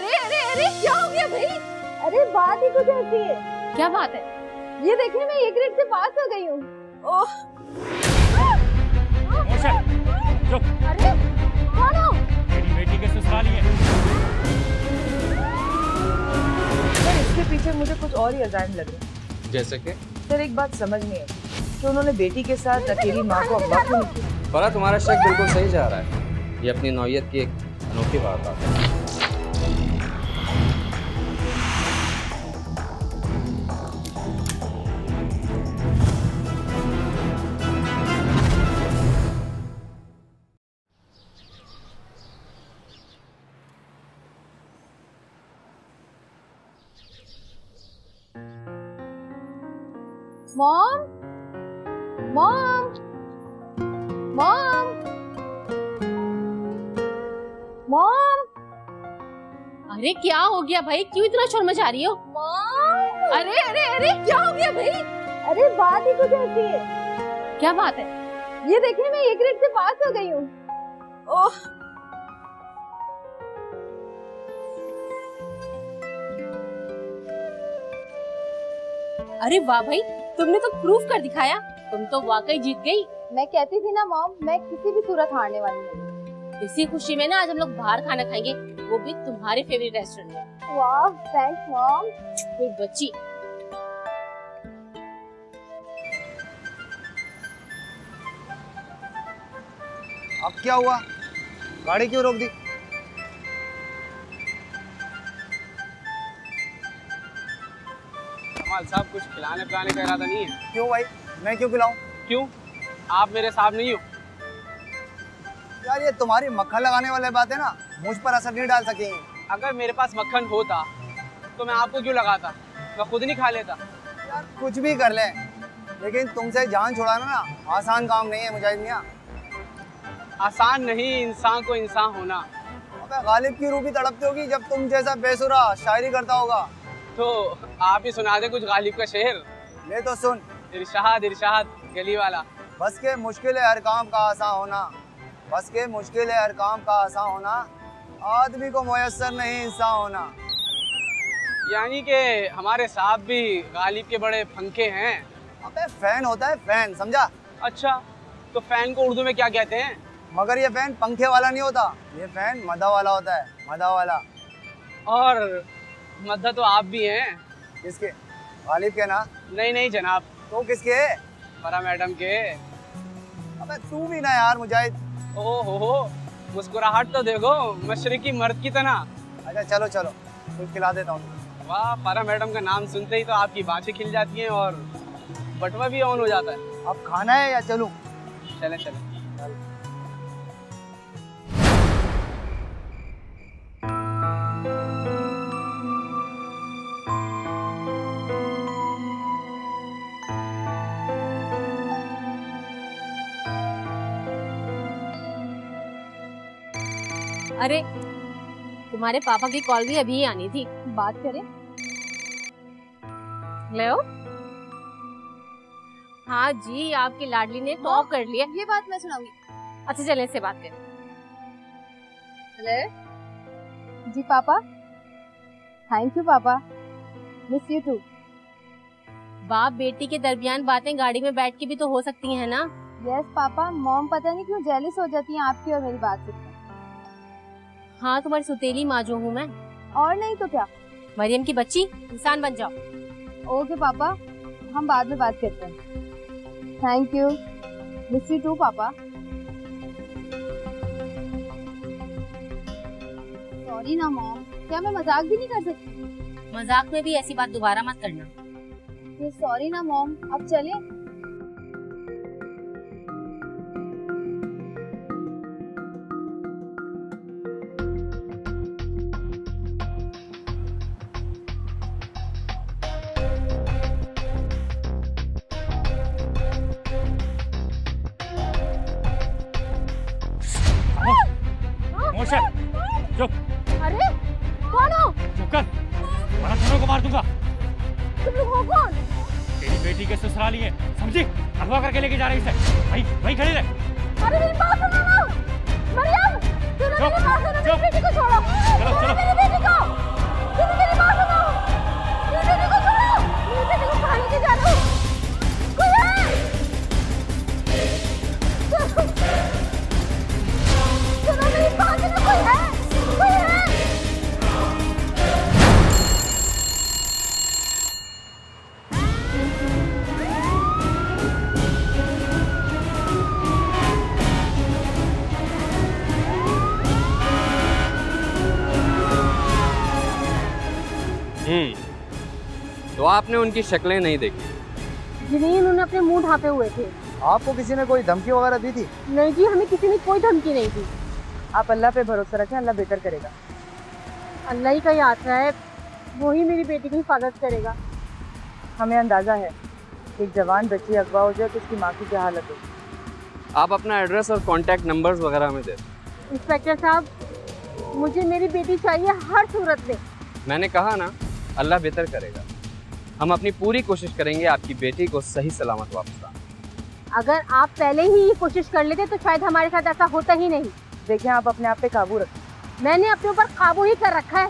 अरे अरे अरे क्या हो गया भाई? अरे बात ही कुछ ऐसी है। क्या बात है? ये देखिए मैं एक ग्रेड से पास हो गई हूँ। ओह अरे कौन हो? मेरी बेटी के ससुराली है। सर इसके पीछे मुझे कुछ और ही अजाइम लग रहा है। जैसे कि? सर एक बात समझ नहीं आई कि उन्होंने बेटी के साथ अकेली माँ को अगवा क्यों नहीं किया। फरा तुम्हारा शक बिल्कुल सही जा रहा है। ये अपनी नौयत की एक अनोखी बात है। Mom mom mom mom. अरे क्या हो गया भाई, क्यों इतना शोर मचा रही हो? मॉम अरे अरे अरे क्या हो गया भाई? अरे बात ही कुछ ऐसी है। क्या बात है? ये देखिए मैं एक ग्रेड से पास हो गई हूँ। ओह अरे वाह भाई, तुमने तो प्रूफ कर दिखाया, तुम तो वाकई जीत गई। मैं कहती थी ना मॉम, मैं किसी भी सूरत हारने वाली नहीं। इसी खुशी में ना आज हम लोग बाहर खाना खाएंगे, वो भी तुम्हारे फेवरेट रेस्टोरेंट में। वाह थैंक्स मॉम। एक बच्ची। अब क्या हुआ? गाड़ी क्यों रोक दी? कमाल साहब कुछ खिलाने पिलाने का इरादा नहीं है? क्यों भाई, मैं क्यों खिलाऊं? क्यों? आप मेरे साहब नहीं हो? यार ये तुम्हारी मक्खन लगाने वाली बात है ना, मुझ पर असर नहीं डाल सकेंगी। अगर मेरे पास मक्खन होता तो मैं आपको क्यों लगाता, मैं खुद नहीं खा लेता। यार कुछ भी कर ले, लेकिन तुमसे जान छुड़ाना ना आसान काम नहीं है मुजाहिद मियां। आसान नहीं इंसान को इंसान होना। अबे गालिब की रूह भी तड़पती होगी जब तुम जैसा बेसुरा शायरी करता होगा। तो आप ही सुना दे कुछ गालिब का शेर। ले तो सुन। इरशाद इरशाद गली वाला। बस के मुश्किल है हर काम का आसान होना, बस के मुश्किल है हर काम का आसान होना, आदमी को मुयस्सर नहीं इंसान होना। यानी कि हमारे साहब भी गालिब के बड़े पंखे हैं। अबे फैन होता है फैन, समझा? अच्छा तो फैन को उर्दू में क्या कहते हैं? मगर ये फैन पंखे वाला नहीं होता, ये फैन मदा वाला होता है, मदा वाला। और मद्दा तो आप भी हैं। किसके? गालिब के ना? नहीं नहीं जनाब। तो किसके? फरा मैडम के। अबे तू भी ना यार मुजाहिद। ओहो मुस्कुराहट तो देखो मशरकी मर्द की तरह। अच्छा चलो चलो कुछ खिला देता हूँ। वाह, फरा मैडम का नाम सुनते ही तो आपकी बाँछें खिल जाती हैं और बटवा भी ऑन हो जाता है। अब खाना है या चलूं? चले चले। अरे तुम्हारे पापा की कॉल भी अभी ही आनी थी, बात करें? लो। हाँ जी, आपकी लाडली ने टॉप कर लिया। ये बात मैं सुनाऊंगी। अच्छा चले इससे बात करें। हेलो जी पापा। थैंक यू पापा, मिस यू टू। बाप बेटी के दरमियान बातें गाड़ी में बैठ के भी तो हो सकती हैं ना? यस पापा, मॉम पता नहीं क्यों जेलस हो जाती हैं आपकी और मेरी बात से। हाँ तुम्हारी सुतेली माँ जो हूँ मैं। और नहीं तो क्या, मरियम की बच्ची, इंसान बन जाओ। ओके पापा, हम बाद में बात करते हैं। Thank you, miss you too papa. Sorry ना मॉम, क्या मैं मजाक भी नहीं कर सकती? मजाक में भी ऐसी बात दोबारा मत करना। सॉरी ना मॉम, अब चले? चुप। अरे कौन हो? चुप कर, वरना दोनों को मार दूंगा। तुम लोग हो कौन? तेरी बेटी के ससुराली है, समझी? अगवा करके लेके जा रही है इसे। वहीं खड़ी रह। अरे मेरी बात सुनो ना, मरियम, सुनो मेरी बात सुनो, मेरी बेटी को छोड़ो। चलो चलो मेरी बेटी को। तो आपने उनकी शक्लें नहीं देखी? जी नहीं, उन्होंने अपने मुंह ढांपे हुए थे। आपको किसी ने कोई धमकी वगैरह दी थी? नहीं जी, हमें किसी ने कोई धमकी नहीं दी। आप अल्लाह पे भरोसा रखें, अल्लाह बेहतर करेगा। अल्लाह ही का ही आसरा है, वो ही मेरी बेटी की हिफाजत करेगा। हमें अंदाजा है कि एक जवान बच्ची अगवा हो जाए तो उसकी माँ की क्या हालत होगी। आप अपना एड्रेस और कॉन्टैक्ट नंबर्स वगैरह हमें दे। इंस्पेक्टर साहब, मुझे मेरी बेटी चाहिए हर सूरत में। मैंने कहा ना, अल्लाह बेहतर करेगा। हम अपनी पूरी कोशिश करेंगे आपकी बेटी को सही सलामत वापस लाने। अगर आप पहले ही ये कोशिश कर लेते तो शायद हमारे साथ ऐसा होता ही नहीं। देखिए, आप अपने आप पे काबू रखें। मैंने अपने ऊपर काबू ही कर रखा है।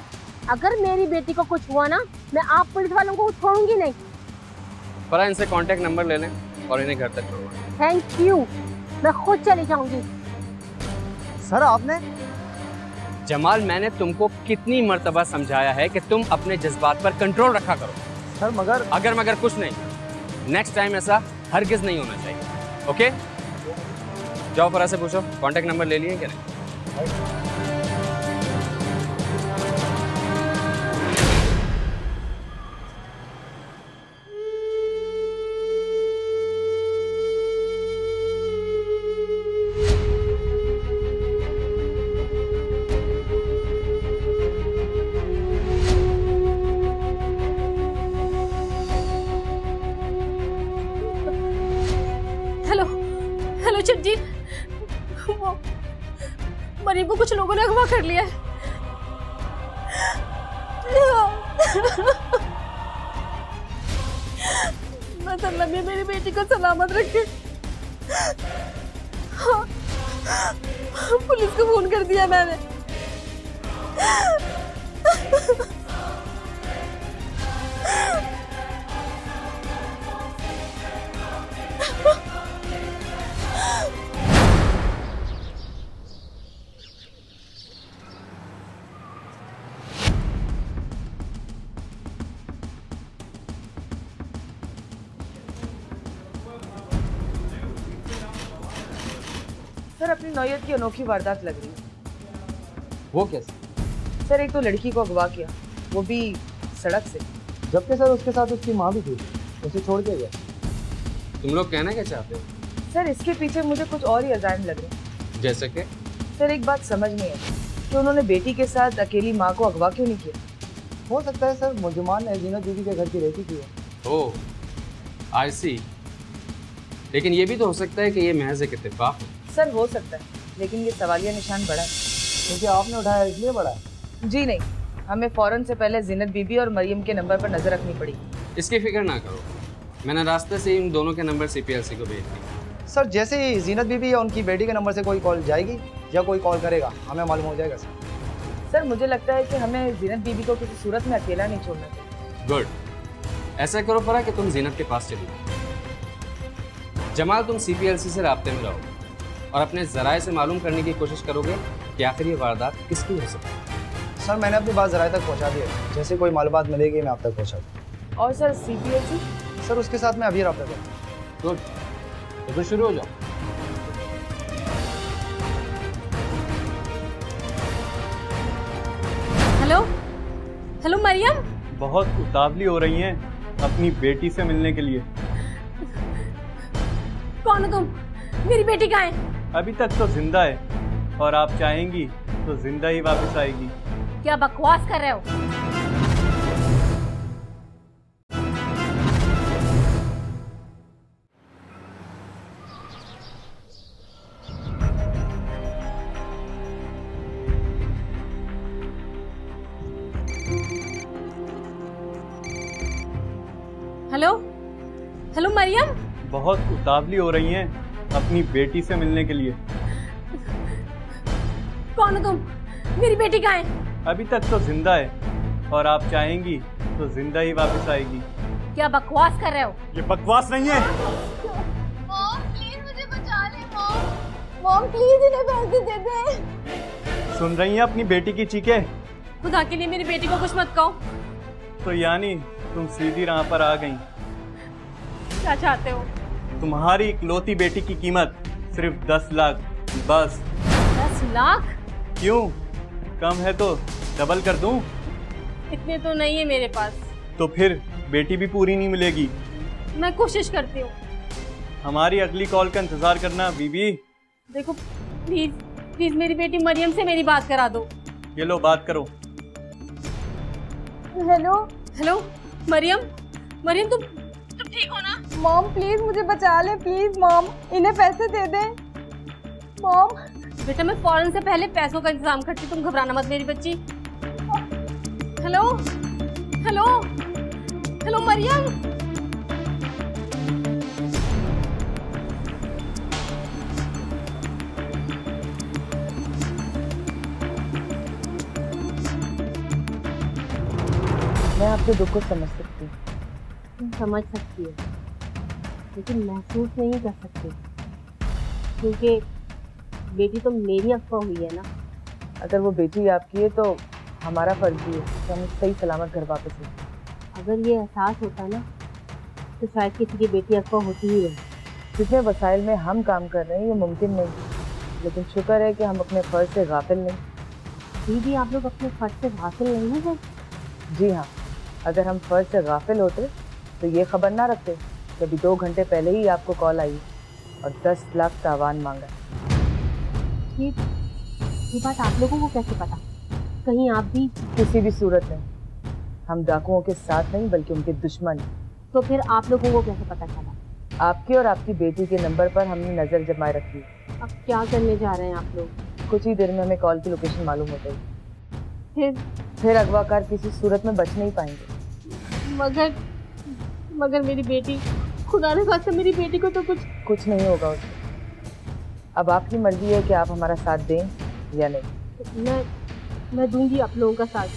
अगर मेरी बेटी को कुछ हुआ ना, मैं आप पुलिस वालों को छोड़ूंगी नहीं। पर इनसे कांटेक्ट नंबर ले लें और इन्हें घर तक छोड़वाएं। थैंक यू, मैं खुद चली जाऊंगी। सर आपने? जमाल, मैंने तुमको कितनी मर्तबा समझाया है कि तुम अपने जज्बात पर कंट्रोल रखा करो। सर मगर मगर कुछ नहीं। नेक्स्ट टाइम ऐसा हरगिज नहीं होना चाहिए। ओके, जाओ फरा से पूछो कांटेक्ट नंबर ले लिए क्या नहीं। हेलो चिट्ठी, वो मरीम को कुछ लोगों ने अगवा कर लिया है। बस अल्लाह ने मेरी बेटी को सलामत रखे। हाँ, पुलिस को फोन कर दिया मैंने। सर, अपनी नौयत की अनोखी वारदात लग रही है। वो कैसे? सर, एक तो लड़की को अगवा किया, वो भी सड़क से, जबकि सर उसके साथ उसकी माँ भी थी, उसे छोड़ के गया। तुम लोग कहना क्या चाहते हो? सर, इसके पीछे मुझे कुछ और ही अजाइम लग रहे हैं। जैसे कि? सर, एक बात समझ नहीं आई कि उन्होंने बेटी के साथ अकेली माँ को अगवा क्यों नहीं किया। हो सकता है सर मुलजिमान ने जीनत बीबी के घर की रेकी की है। ओह, आई सी। लेकिन ये भी तो हो सकता है कि ये महज एक इत्तेफाक हो। सर, हो सकता है, लेकिन ये सवालिया निशान बड़ा है। क्योंकि आपने उठाया इसलिए बड़ा है? जी नहीं, हमें फौरन से पहले जीनत बीबी और मरियम के नंबर पर नजर रखनी पड़ी। इसकी फिक्र ना करो, मैंने रास्ते से इन दोनों के नंबर CPLC को भेज दिए। सर जैसे ही जीनत बीबी या उनकी बेटी के नंबर से कोई कॉल जाएगी या कोई कॉल करेगा, हमें मालूम हो जाएगा सर। सर, मुझे लगता है कि हमें जीनत बीबी को किसी सूरत में अकेला नहीं छोड़ना चाहिए। गुड, ऐसा करो फरा कि तुम जीनत के पास चली जाओ। जमाल, तुम CPLC से राब्ते में रहो और अपने ज़राए से मालूम करने की कोशिश करोगे कि आखिर ये वारदात किसकी हो सकती है। सर, मैंने अपनी बात ज़राए तक पहुंचा दी है, जैसे कोई मालूमात मिलेगी मैं आप तक पहुंचा दूँ। और सर, CPLC? सर, उसके साथ मैं अभी रब्ता करूँ। गुड, तो फिर शुरू हो जाओ। हेलो हेलो मरियम, बहुत उतावली हो रही हैं अपनी बेटी से मिलने के लिए। कौन हो तुम? मेरी बेटी कहाँ है? अभी तक तो जिंदा है और आप चाहेंगी तो जिंदा ही वापस आएगी। क्या बकवास कर रहे हो? हेलो हेलो मरियम, बहुत उतावली हो रही हैं अपनी बेटी से मिलने के लिए। कौन हो तुम? मेरी बेटी कहाँ है? अभी तक तो जिंदा है और आप चाहेंगी तो जिंदा ही वापस आएगी। क्या बकवास कर रहे हो? ये बकवास नहीं है। मॉम प्लीज मुझे बचा ले। मॉम प्लीज इन्हें पैसे दे दे। सुन रही हैं अपनी बेटी की चीखें? खुदा के लिए मेरी बेटी को कुछ मत कहो। तो यानी तुम सीधी राह पर आ गई। क्या चाहते हो? तुम्हारी इकलौती बेटी की कीमत सिर्फ 10 लाख, बस। 10 लाख? क्यों, कम है तो डबल कर दूं? इतने तो नहीं है मेरे पास। तो फिर बेटी भी पूरी नहीं मिलेगी। मैं कोशिश करती हूँ। हमारी अगली कॉल का इंतजार करना बीबी। देखो प्लीज प्लीज मेरी बेटी मरियम से मेरी बात करा दो। ये लो बात करो। हेलो हेलो मरियम, मरियम तुम ठीक हो ना? मॉम प्लीज मुझे बचा ले, प्लीज मॉम, इन्हें पैसे दे दे मॉम। बेटा मैं फौरन से पहले पैसों का इंतजाम करती, तुम घबराना मत मेरी बच्ची। Hello hello hello Mariam. मैं आपके दुख को समझ सकती हूँ। तुम समझ सकती हो लेकिन महसूस नहीं कर सकती, क्योंकि बेटी तो मेरी अफवाह हुई है ना। अगर वो बेटी आपकी है तो हमारा फर्ज भी है कि हम सही सलामत घर वापस लें। अगर ये एहसास होता ना तो शायद किसी की बेटी अफवाह होती ही नहीं। जितने वसाइल में हम काम कर रहे हैं ये मुमकिन नहीं, लेकिन शुक्र है कि हम अपने फर्ज से गाफिल नहीं। दीदी आप लोग अपने फर्ज से गाफिल नहीं हैं? जी हाँ, अगर हम फर्ज से गाफिल होते तो ये खबर ना रखते कि अभी 2 घंटे पहले ही आपको कॉल आई और 10 लाख तावान मांगा। ये बात आप लोगों को कैसे पता? कहीं आप भी? किसी भी सूरत में हम डाकुओं के साथ नहीं बल्कि उनके दुश्मन हैं। तो फिर आप लोगों को कैसे पता चला? आपके और आपकी बेटी के नंबर पर हमने नजर जमाए रखी। अब क्या करने जा रहे हैं आप लोग? कुछ ही देर में हमें कॉल की लोकेशन मालूम हो गई। फिर अगवाकार किसी सूरत में बच नहीं पाएंगे। मगर मेरी बेटी, खुदा ने खास्ता मेरी बेटी को तो कुछ नहीं होगा उससे। अब आपकी मर्जी है कि आप हमारा साथ दें या नहीं। मैं दूंगी आप लोगों का साथ,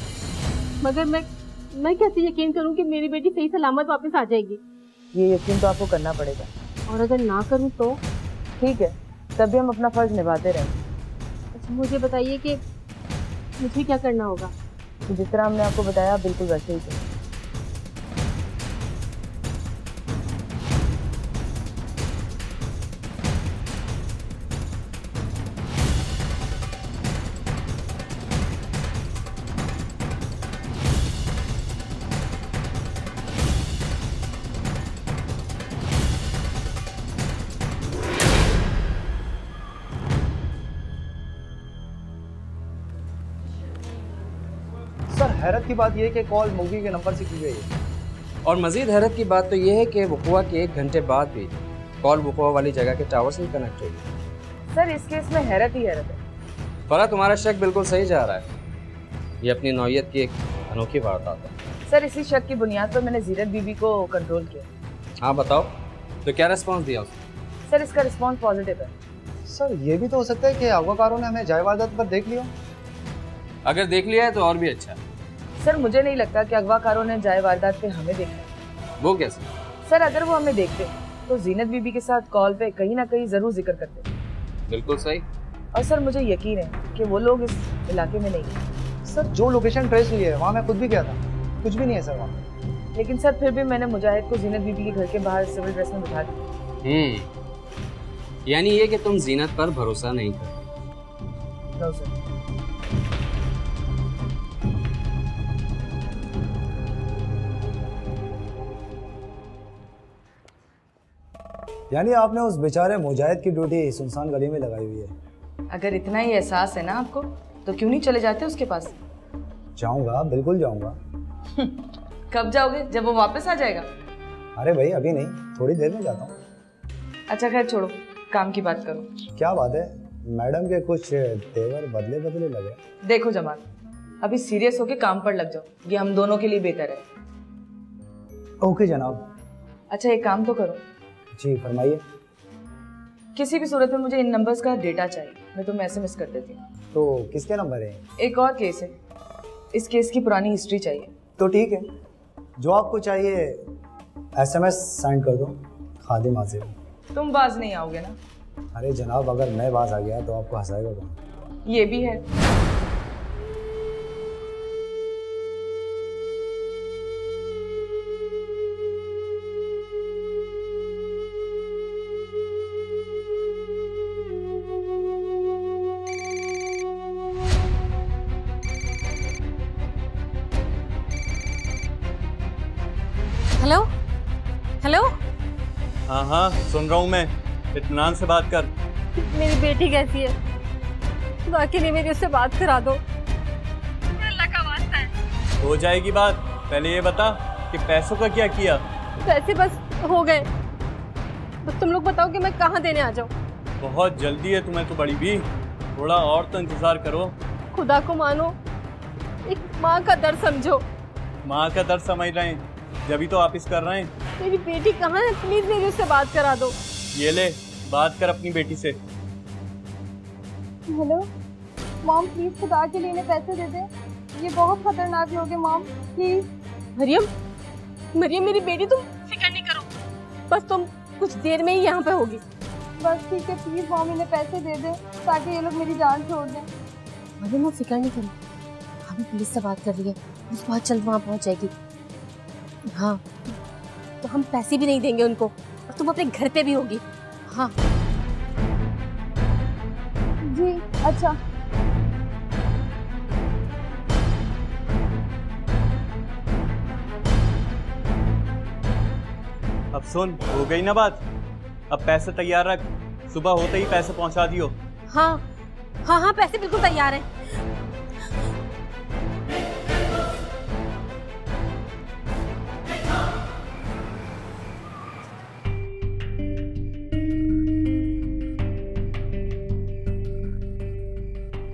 मगर मैं कैसे यकीन करूं कि मेरी बेटी सही सलामत वापस आ जाएगी? ये यकीन तो आपको करना पड़ेगा। और अगर ना करूं तो? ठीक है, तब भी हम अपना फर्ज निभाते रहेंगे। अच्छा मुझे बताइए कि मुझे क्या करना होगा? तो जिस तरह हमने आपको बताया बिल्कुल वैसे ही करें। सर हैरत की बात यह है कि कॉल मूवी के नंबर से की गई है। और मजीद हैरत की बात तो यह है कि वक़ुआ के 1 घंटे बाद भी कॉल वक़ुआ वाली जगह के टावर से कनेक्ट हुई। सर इस केस में हैरत ही हैरत है। फरा तुम्हारा शक बिल्कुल सही जा रहा है। ये अपनी नौयत की एक अनोखी वारदात है। सर इसी शक की बुनियाद पर मैंने जीनत बीबी को कंट्रोल किया। हाँ बताओ, तो क्या रिस्पॉन्स दिया उसने? सर इसका रिस्पॉन्स पॉजिटिव है। सर ये भी तो हो सकता है कि अगवाकारों ने हमें जाय वारदात पर देख लिया। अगर देख लिया है तो और भी अच्छा। सर मुझे नहीं लगता कि अगवाकारों ने जाय वारदात पे हमें देखा। वो कैसे? सर अगर वो हमें देखते तो जीनत बीबी के साथ कॉल पे कहीं ना कहीं जरूर जिक्र करते। बिल्कुल सही। और सर मुझे यकीन है कि वो लोग इस इलाके में नहीं है। सर जो लोकेशन ट्रेस हुई है वहाँ मैं खुद भी गया था, कुछ भी नहीं है सर वहाँ। लेकिन सर फिर भी मैंने मुजाहिद को जीनत बीबी के घर के बाहर सिविल ड्रेस में बिठा दिया। यानी ये कि तुम जीनत पर भरोसा नहीं करते। No sir. यानी आपने उस बेचारे मुजाहिद की ड्यूटी सुनसान गली में लगाई हुई है। अगर इतना ही एहसास है ना आपको तो क्यों नहीं चले जाते उसके पास? जाऊंगा, बिल्कुल जाऊंगा। कब जाओगे? जब वो वापस आ जाएगा? अरे भाई अभी नहीं, थोड़ी देर में जाता हूँ। अच्छा खैर छोड़ो, काम की बात करो। क्या बात है, मैडम के कुछ तेवर बदले बदले लगे। देखो जमाल, अभी सीरियस होके काम पर लग जाओ, ये हम दोनों के लिए बेहतर है। ओके जनाब। अच्छा एक काम तो करो। जी फरमाइए। किसी भी सूरत में मुझे इन नंबर्स का डेटा चाहिए, मैं तुम्हें SMS कर देती हूँ। तो किसके नंबर है? एक और केस है, इस केस की पुरानी हिस्ट्री चाहिए। तो ठीक है, जो आपको चाहिए SMS सेंड कर दो, खादिम हाजिर। तुम बाज नहीं आओगे ना? अरे जनाब अगर मैं बाज आ गया तो आपको हंसाएगा कौन? ये भी है। Hello hello. हाँ हाँ सुन रहा हूँ मैं, इत्मीनान से बात कर। मेरी बेटी कैसी है? खुदा के लिए मेरी उससे बात करा दो, अल्लाह का वास्ता है। हो जाएगी बात, पहले ये बता कि पैसों का क्या किया? पैसे बस हो गए, बस तुम लोग बताओ कि मैं कहाँ देने आ जाऊँ। बहुत जल्दी है तुम्हें तो बड़ी भी, थोड़ा और तो इंतजार करो। खुदा को मानो, एक माँ का दर्द समझो। माँ का दर्द समझ रहे हैं, जब तो वापिस कर रहे हैं। मेरी बेटी कहाँ है? प्लीज मेरी उससे बात करा दो। ये ले, बात कर अपनी बेटी से। हेलो मॉम, प्लीज खुदा के लिए इन्हें पैसे दे दे, ये बहुत खतरनाक लोग हैं मॉम, प्लीज। मरियम, मरियम मेरी बेटी, तुम फिक्र नहीं करो, बस तुम कुछ देर में ही यहाँ पे होगी। बस ठीक है, प्लीज मॉम इन्हें पैसे दे दे ताकि ये लोग मेरी जान छोड़ दें। मरियम फिक्र नहीं करो, हमें पुलिस से बात कर रही है, पुलिस बहुत जल्द वहाँ पहुँच जाएगी। हाँ तो हम पैसे भी नहीं देंगे उनको, और तुम अपने घर पे भी होगी। हाँ जी अच्छा। अब सुन, हो गई ना बात, अब पैसे तैयार रख, सुबह होते ही पैसे पहुंचा दियो। हाँ हाँ हाँ पैसे बिल्कुल तैयार हैं।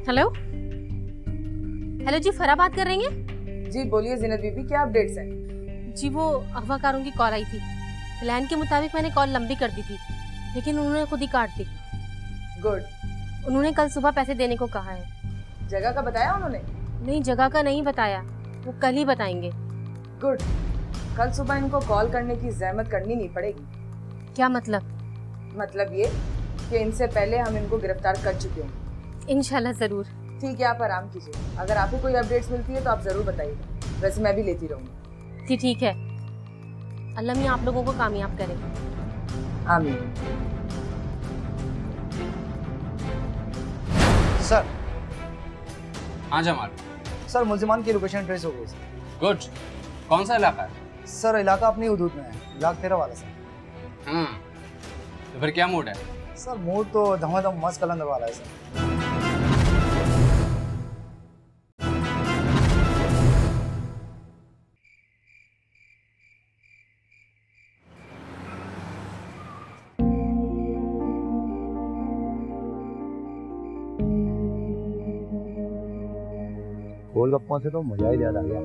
हेलो हेलो जी, फरा बात कर रही हैं? जी बोलिए ज़ीनत बीबी, क्या अपडेट्स हैं? जी वो अगवाकारों की कॉल आई थी, प्लान के मुताबिक मैंने कॉल लंबी कर दी थी, लेकिन उन्होंने खुद ही काट दी। गुड। उन्होंने कल सुबह पैसे देने को कहा है। जगह का बताया उन्होंने? नहीं, जगह का नहीं बताया, वो कल ही बताएंगे। गुड। कल सुबह इनको कॉल करने की जहमत करनी नहीं पड़ेगी। क्या मतलब? मतलब ये कि इनसे पहले हम इनको गिरफ्तार कर चुके हैं। इंशाल्लाह जरूर। ठीक है, आप आराम कीजिए, अगर आपको कोई अपडेट्स मिलती है तो आप जरूर बताइएगा, वैसे मैं भी लेती रहूंगी। जी ठीक है, अल्लाह मियां आप लोगों को कामयाब करे। आमीन। सर। हाँ जमाल। सर मुल्जिमान की लोकेशन ट्रेस हो गई सर। गुड। कौन सा इलाका है? सर इलाका अपनी हुदूद में है, इलाका 13 वाला सर। हाँ तो फिर क्या मूड है? सर मूड तो धमाधम मस्त कलंदर वाला है सर। गोलगप्पों से तो मजा ही ज्यादा आ गया।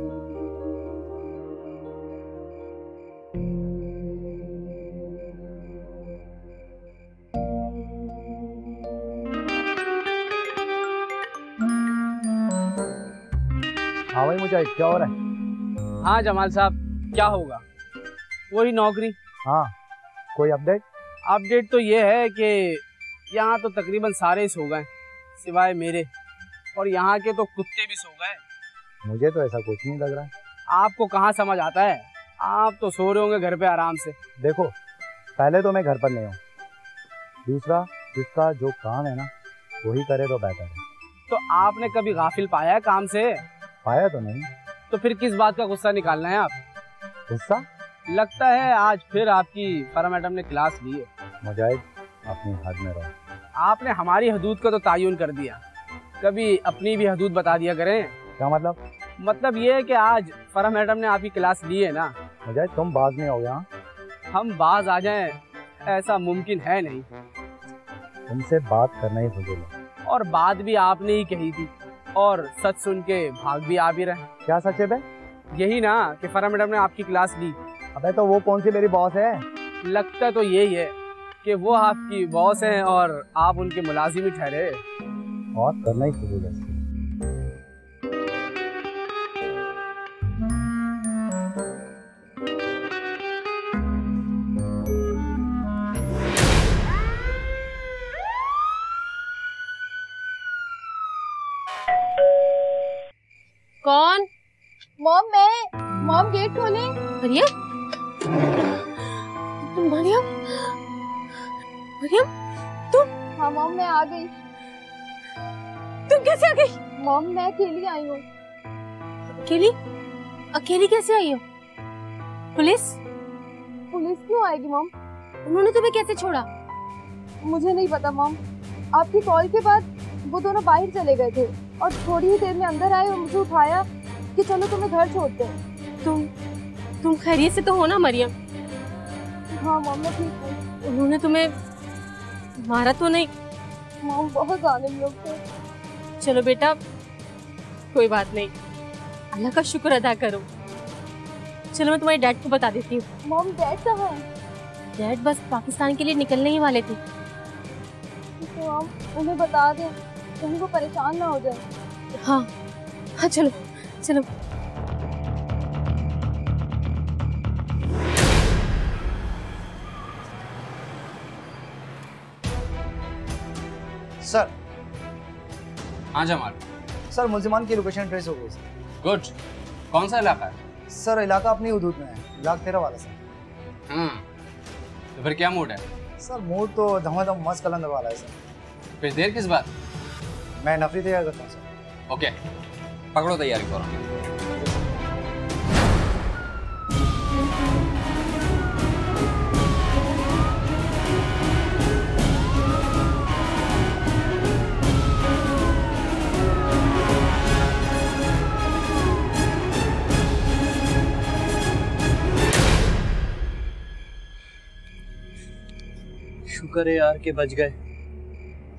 हाँ भाई मुझे क्या हो रहा है? हाँ जमाल साहब, क्या होगा, वही नौकरी। हाँ कोई अपडेट? अपडेट तो ये है कि यहाँ तो तकरीबन सारे सो गए सिवाय मेरे, और यहाँ के तो कुत्ते भी सो गए। मुझे तो ऐसा कुछ नहीं लग रहा है। आपको कहाँ समझ आता है, आप तो सो रहे होंगे घर पे आराम से। देखो पहले तो मैं घर पर नहीं हूँ, दूसरा जिसका जो काम है ना वही करे तो बेहतर है। तो आपने कभी गाफिल पाया है काम से? पाया तो नहीं। तो फिर किस बात का गुस्सा निकालना है आप? गुस्सा? लगता है आज फिर आपकी फरा मैडम ने क्लास ली है। मुजाहिद अपनी हद में रहो। आपने हमारी हदूद का तो तायुन कर दिया, कभी अपनी भी हदूद बता दिया करें। क्या मतलब? मतलब ये है कि आज फरा मैडम ने आपकी क्लास ली है ना। मुजाहिद तुम बाज नहीं हो गया? हम बाज आ जाएं ऐसा मुमकिन है नहीं। तुमसे बात करना ही फजूल है। और बात भी आपने ही कही थी, और सच सुन के भाग भी आ भी रहे। क्या सच है बे? यही ना कि फरा मैडम ने आपकी क्लास ली। अबे तो वो कौन सी मेरी बॉस है? लगता तो यही है कि वो आपकी बॉस हैं और आप उनके मुलाजिम ही ठहरे। और करना ही फजूल है। कौन? मॉम मैं। मॉम गेट खोले। मरियम, तुम मरियम? मरियम तुम? हाँ मॉम मैं आ गई। तुम कैसे आ गई? मॉम मैं अकेली आई हूँ। अकेली? अकेली कैसे आई हो? पुलिस? पुलिस क्यों आएगी मॉम? उन्होंने तुम्हें कैसे छोड़ा? मुझे नहीं पता मॉम। आपकी कॉल के बाद वो दोनों बाहर चले गए थे और थोड़ी ही देर में अंदर आए और मुझे उठाया कि चलो तुम्हें घर छोड़ते हैं। तुम खैरियत से तो हो ना मरियम? हाँ मॉम, मैं ठीक हूँ। उन्होंने तुम्हें मारा तो नहीं? मॉम बहुत जालिम लोग थे। चलो बेटा, कोई बात नहीं, अल्लाह का शुक्र अदा करो। चलो मैं तुम्हारे डैड को बता देती हूँ। मॉम डैड कहाँ है? डैड बस पाकिस्तान के लिए निकलने ही वाले थे। तो मॉम उन्हें बता दें, कहीं वो परेशान ना हो जाए। हाँ हाँ, चलो चलो। सर। हाँ जमाल। सर मुलजिमान की लोकेशन ट्रेस हो गई सर। गुड। कौन सा इलाका है? सर इलाका अपनी हुदूद में है, इलाका 13 वाला सर। तो फिर क्या मूड है? सर मूड तो धमाधम मस्त कलंदर वाला है सर। फिर देर किस बात? मैं नफरी तैयार करता हूँ सर। ओके, पकड़ो तैयारी फौरन। शुक्र है यार के बच गए।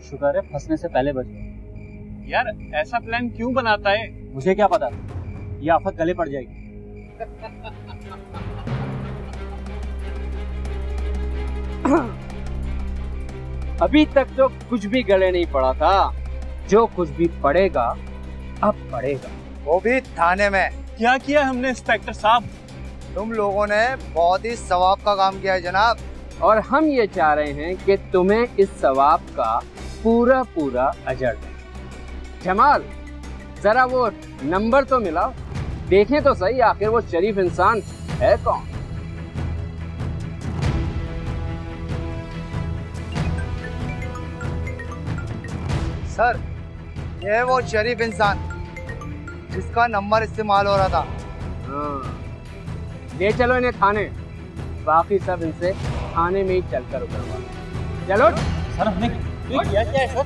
शुक्र है फंसने से पहले बच गए। यार ऐसा प्लान क्यों बनाता है? मुझे क्या पता, ये आफत गले पड़ जाएगी। अभी तक तो कुछ भी गले नहीं पड़ा था, जो कुछ भी पड़ेगा अब पड़ेगा, वो भी थाने में। क्या किया हमने इंस्पेक्टर साहब? तुम लोगों ने बहुत ही सवाब का काम किया है जनाब, और हम ये चाह रहे हैं कि तुम्हें इस सवाब का पूरा पूरा अजर दें। जमाल, जरा वो नंबर तो मिला, देखें तो सही आखिर वो शरीफ इंसान है कौन। सर ये वो शरीफ इंसान जिसका नंबर इस्तेमाल हो रहा था। ले चलो इन्हें थाने, बाकी सब इनसे थाने में ही चलकर उतरवा। चलो सर, हमने किया क्या है सर?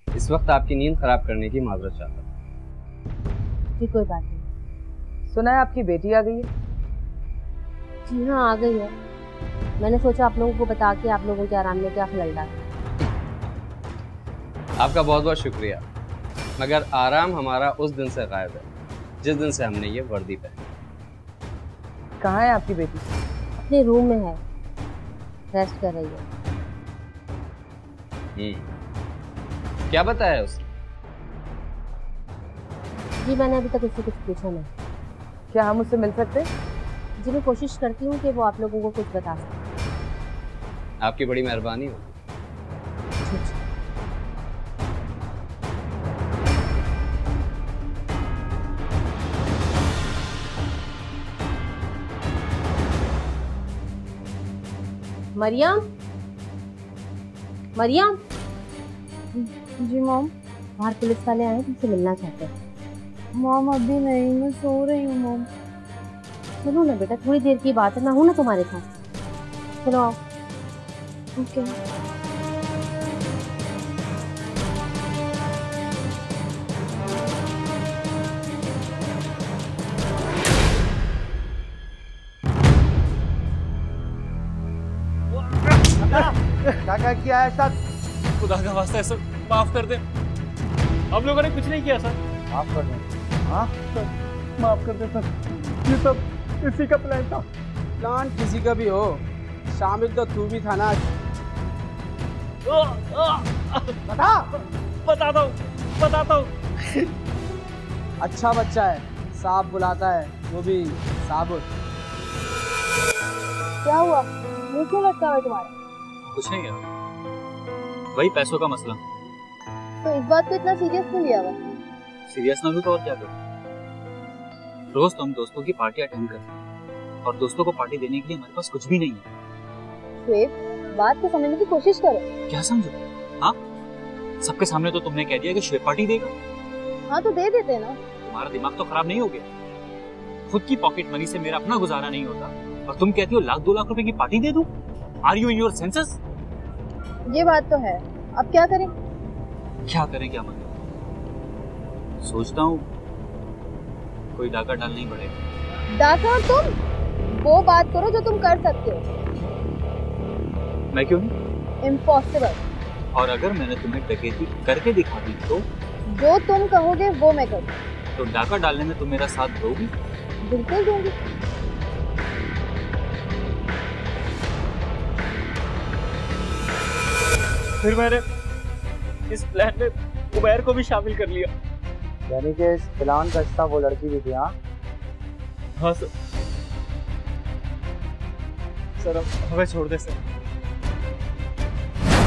इस वक्त आपकी नींद खराब करने की माजरत चाहता हूँ। जी कोई बात नहीं। सुना है आपकी बेटी आ गई है? जी हाँ, आ गई है। मैंने सोचा आप लोगों को बता के आप लोगों के आराम में क्या खलल डाल। आपका बहुत बहुत शुक्रिया, मगर आराम हमारा उस दिन से गायब है जिस दिन से हमने ये वर्दी पहनी। कहाँ है आपकी बेटी? अपने रूम में है, रेस्ट कर रही है। क्या बताया उसने? जी मैंने अभी तक उससे कुछ पूछा नहीं। क्या हम उससे मिल सकते? जी मैं कोशिश करती हूँ कि वो आप लोगों को कुछ बता सके। आपकी बड़ी मेहरबानी होगी। मरियम, मरियम। जी मॉम। बाहर पुलिस वाले आए, तुमसे मिलना चाहते हैं। मॉम अभी नहीं, मैं सो रही हूँ मॉम। चलो ना बेटा, थोड़ी देर की बात है, मैं हूँ ना तुम्हारे साथ। चलो आओ। ओके। क्या किया है सर? खुदा का वास्ता है सर, माफ कर दे। आप लोगों ने कुछ नहीं किया सर। माफ कर दे। हाँ सर माफ कर दे सर, ये सब इसी का प्लान था। प्लान किसी का भी हो, शामिल तो तू भी था ना। बताता हूँ। अच्छा बच्चा है, साफ बुलाता है, वो भी साबुन। क्या हुआ, मुंह क्यों लटका हुआ है तुम्हारा? कुछ नहीं यार, वही पैसों का मसला। तो इस बात को इतना सीरियस क्यों लिया हुआ? सीरियस ना लूं तो और क्या करूं? रोज तो हम दोस्तों की पार्टी अटेंड करते हैं और दोस्तों को पार्टी देने के लिए हमारे पास कुछ भी नहीं है। श्वेत, बात को समझने की कोशिश करो। क्या समझो? हाँ, सबके सामने तो तुमने कह दिया कि श्वेत पार्टी देगा। हाँ तो दे देते ना। तुम्हारा दिमाग तो खराब नहीं हो गया? खुद की पॉकेट मनी से मेरा अपना गुजारा नहीं होता और तुम कहती हो 1-2 लाख रुपए की पार्टी दे दूं? Are you in your senses? ये बात तो है, अब क्या करें? क्या करें, क्या मतलब? सोचता हूँ कोई डाका डालना ही पड़ेगा। डाका? तुम वो बात करो जो तुम कर सकते हो। मैं क्यों नहीं? इम्पॉसिबल। और अगर मैंने तुम्हें डकैती करके दिखा दी तो? जो तुम कहोगे वो मैं करूँ। तो डाका डालने में तुम मेरा साथ दोगी? बिल्कुल दूंगी। फिर मैंने इस प्लान में उमैर को भी शामिल कर लिया। यानी कि इस प्लान का हिस्सा वो लड़की भी थी? हाँ हाँ सर। सर हमें छोड़ दे सर।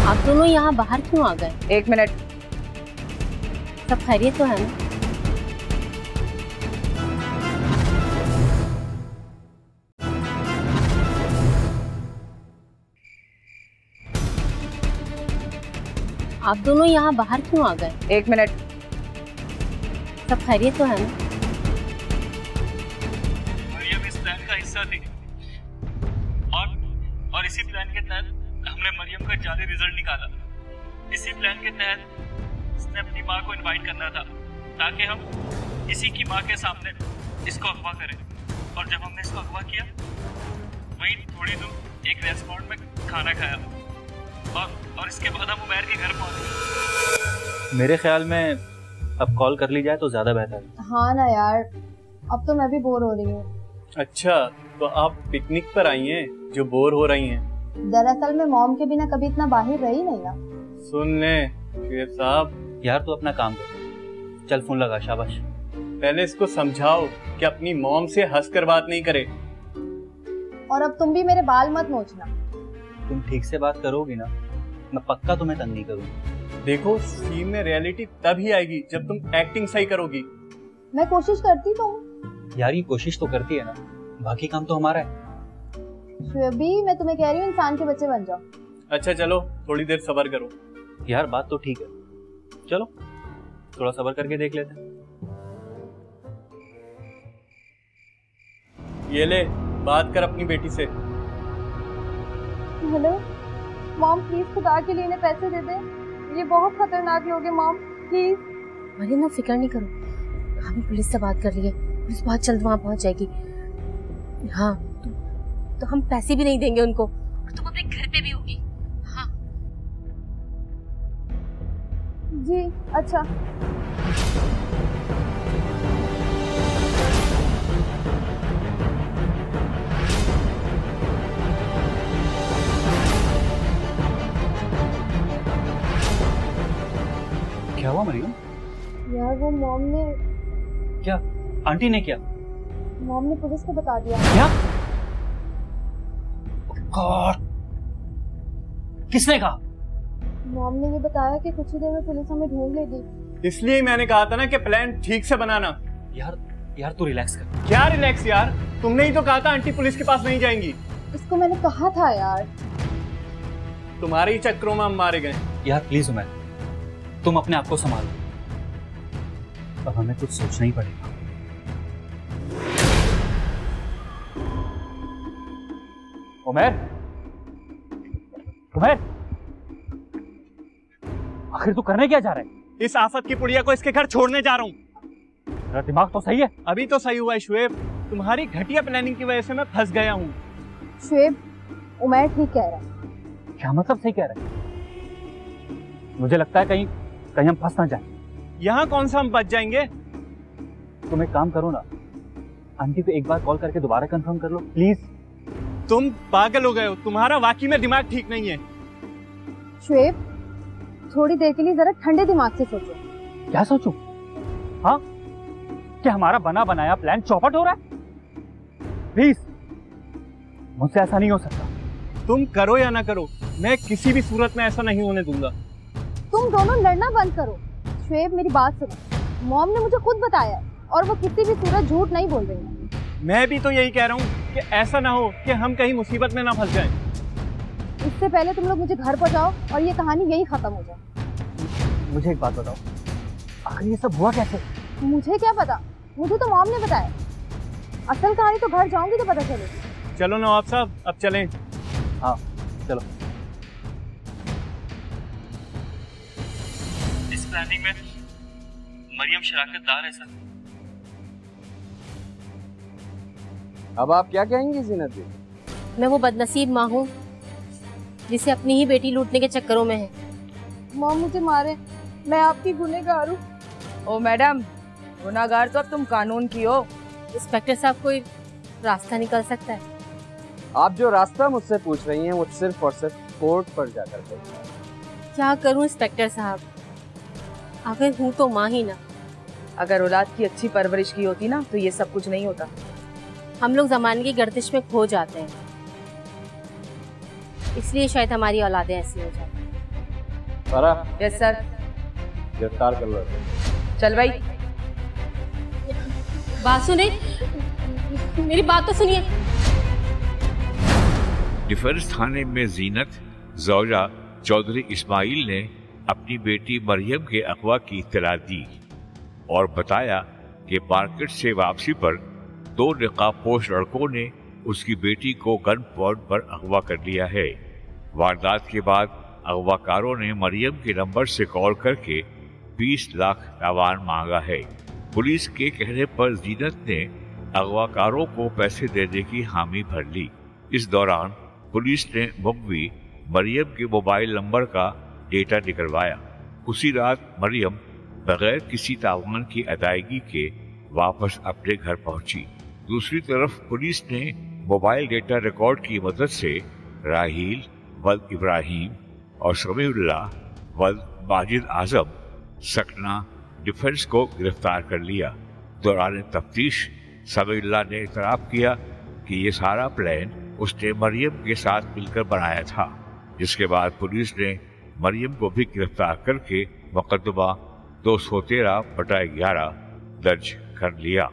आप दोनों यहाँ बाहर क्यों आ गए? 1 मिनट। सब खैरियत तो है ना? आप दोनों यहाँ बाहर क्यों आ गए? 1 मिनट। सब खैरियत तो है ना? मरियम इस प्लान का हिस्सा थी और इसी प्लान के तहत हमने मरियम का जाली रिजल्ट निकाला। इसी प्लान के तहत उसने अपनी माँ को इनवाइट करना था ताकि हम इसी की माँ के सामने इसको अगवा करें। और जब हमने इसको अगवा किया वहीं थोड़ी दूर एक रेस्टोरेंट में खाना खाया और इसके बाद हम उमैर के घर पहुंच गए। मेरे ख्याल में अब कॉल कर ली जाए तो ज्यादा बेहतर है। हाँ ना यार, अब तो मैं भी बोर हो रही हूँ। अच्छा, तो आप पिकनिक पर आई हैं जो बोर हो रही हैं? दरअसल मैं मॉम के बिना कभी इतना बाहर रही नहीं ना। सुन ले शेर साहब। यार तू अपना काम कर, चल फोन लगा। शाबाश। पहले इसको समझाओ कि अपनी मॉम से हंसकर बात नहीं करे। और अब तुम भी मेरे बाल मत नोचना। तुम ठीक से बात करोगी ना, मैं पक्का तुम्हें तंग नहीं करूंगा। देखो, सीन में रियलिटी तभी आएगी जब तुम एक्टिंग सही करोगी। मैं कोशिश करती तो हूँ। यार ये कोशिश तो करती है ना, बाकी काम तो हमारा है। श्वेबी, मैं तुम्हें कह रही हूँ इंसान के बच्चे बन जाओ। अच्छा चलो, थोड़ी देर सब्र करो। यार बात तो ठीक है, चलो थोड़ा सब्र करके देख लेते हैं। ये ले, बात कर अपनी बेटी से। हेलो मॉम, प्लीज खुदा के लिए इन्हें पैसे दे दे। ये बहुत खतरनाक लोग हैं मॉम, प्लीज। मरियम ना फिक्र नहीं करो, हमें पुलिस से बात कर रही है, पुलिस बहुत जल्द वहाँ पहुँच जाएगी। हाँ तो हम पैसे भी नहीं देंगे उनको और तुम अपने घर पे भी होगी। हाँ जी अच्छा। क्या हुआ मरियम? यार वो मॉम ने, क्या आंटी ने क्या? मॉम ने पुलिस को बता दिया। क्या? गॉड, किसने कहा? मॉम ने ये बताया कि कुछ ही देर में पुलिस हमें ढूंढ लेगी। इसलिए ही मैंने कहा था ना कि प्लान ठीक से बनाना। यार तू रिलैक्स कर। क्या रिलैक्स यार, तुमने ही तो कहा था आंटी पुलिस के पास नहीं जाएंगी। इसको मैंने कहा था यार। तुम्हारे ही चक्करों में हम मारे गए। यार प्लीज उमैर, तुम अपने आप को संभालो, अब हमें कुछ सोचना ही पड़ेगा। उमैर, उमैर, आखिर तू करने क्या जा रहा है? इस आफत की पुड़िया को इसके घर छोड़ने जा रहा हूँ। तेरा दिमाग तो सही है? अभी तो सही हुआ है शुएब, तुम्हारी घटिया प्लानिंग की वजह से मैं फंस गया हूँ। शुएब, उमैर ठीक कह रहा है। क्या मतलब सही कह रहा है? मुझे लगता है कहीं हम फंस ना जाए। यहाँ कौन सा हम बच जाएंगे? तुम एक काम करो ना, आंटी को एक बार कॉल करके दोबारा कंफर्म कर लो प्लीज। तुम पागल हो गए हो, तुम्हारा वाकई में दिमाग ठीक नहीं है। शुएब, थोड़ी देर के लिए जरा ठंडे दिमाग से सोचो। क्या सोचूं? हाँ, क्या हमारा बना बनाया प्लान चौपट हो रहा है? प्लीज, मुझसे ऐसा नहीं हो सकता। तुम करो या ना करो, मैं किसी भी सूरत में ऐसा नहीं होने दूंगा। तुम दोनों लड़ना बंद करो। शुएब मेरी बात सुनो, मॉम ने मुझे खुद बताया है और वो किसी भी सूरत झूठ नहीं बोल रही है। मैं भी तो यही कह रहा हूँ कि ऐसा ना हो कि हम कहीं मुसीबत में ना फंस जाएं। इससे पहले तुम लोग मुझे घर पहुंचाओ और ये कहानी यही खत्म हो जाए। मुझे एक बात बताओ, आखिर ये सब हुआ कैसे? मुझे क्या पता, मुझे तो मॉम ने बताया। असल कहानी तो घर जाऊंगी तो पता चलेगी। चलो नवाब साहब, अब चलें। हाँ चलो। इस प्लानिंग में मरियम शराकतदार है सर। अब आप क्या कहेंगी जीनत जी? मैं वो बदनसीब माँ हूँ जिसे अपनी ही बेटी लूटने के चक्करों में है। मॉम मुझे मारे, मैं आपकी गुनहगार हूँ। ओ मैडम, गुनाहगार तो अब तुम कानून की हो। इंस्पेक्टर साहब, कोई रास्ता निकल सकता है? आप जो रास्ता मुझसे पूछ रही हैं वो सिर्फ और सिर्फ कोर्ट पर जाकर के। क्या करूं इंस्पेक्टर साहब, आखिर हूँ तो माँ ही ना। अगर औलाद की अच्छी परवरिश की होती ना तो ये सब कुछ नहीं होता। हम लोग जमाने की गर्दिश में खो जाते हैं, इसलिए शायद हमारी औलादें ऐसी हो जाती हैं। Farah, yes sir. गिरफ्तार कर लो। चल भाई। बात सुने, मेरी बात तो सुनिए। डिफेंस थाने में जीनत ज़ौजा चौधरी इस्माइल ने अपनी बेटी मरियम के अगवा की इत्तला दी और बताया कि मार्केट से वापसी पर 2 नकाबपोश लड़कों ने उसकी बेटी को गन पॉइंट पर अगवा कर लिया है। वारदात के बाद अगवाकारों ने मरियम के नंबर से कॉल करके 20 लाख तावान मांगा है। पुलिस के कहने पर जीनत ने अगवाकारों को पैसे देने की हामी भर ली। इस दौरान पुलिस ने मुगवी मरियम के मोबाइल नंबर का डेटा निकलवाया। उसी रात मरियम बगैर किसी तावान की अदायगी के वापस अपने घर पहुंची। दूसरी तरफ पुलिस ने मोबाइल डेटा रिकॉर्ड की मदद से राहील वल्द इब्राहिम और समीउल्लाह वल्द माजिद आजम सकना डिफेंस को गिरफ्तार कर लिया। दौरान तफ्तीश समीउल्लाह ने इतराफ किया कि ये सारा प्लान उसने मरियम के साथ मिलकर बनाया था, जिसके बाद पुलिस ने मरियम को भी गिरफ्तार करके मुकदमा 213/11 दर्ज कर लिया।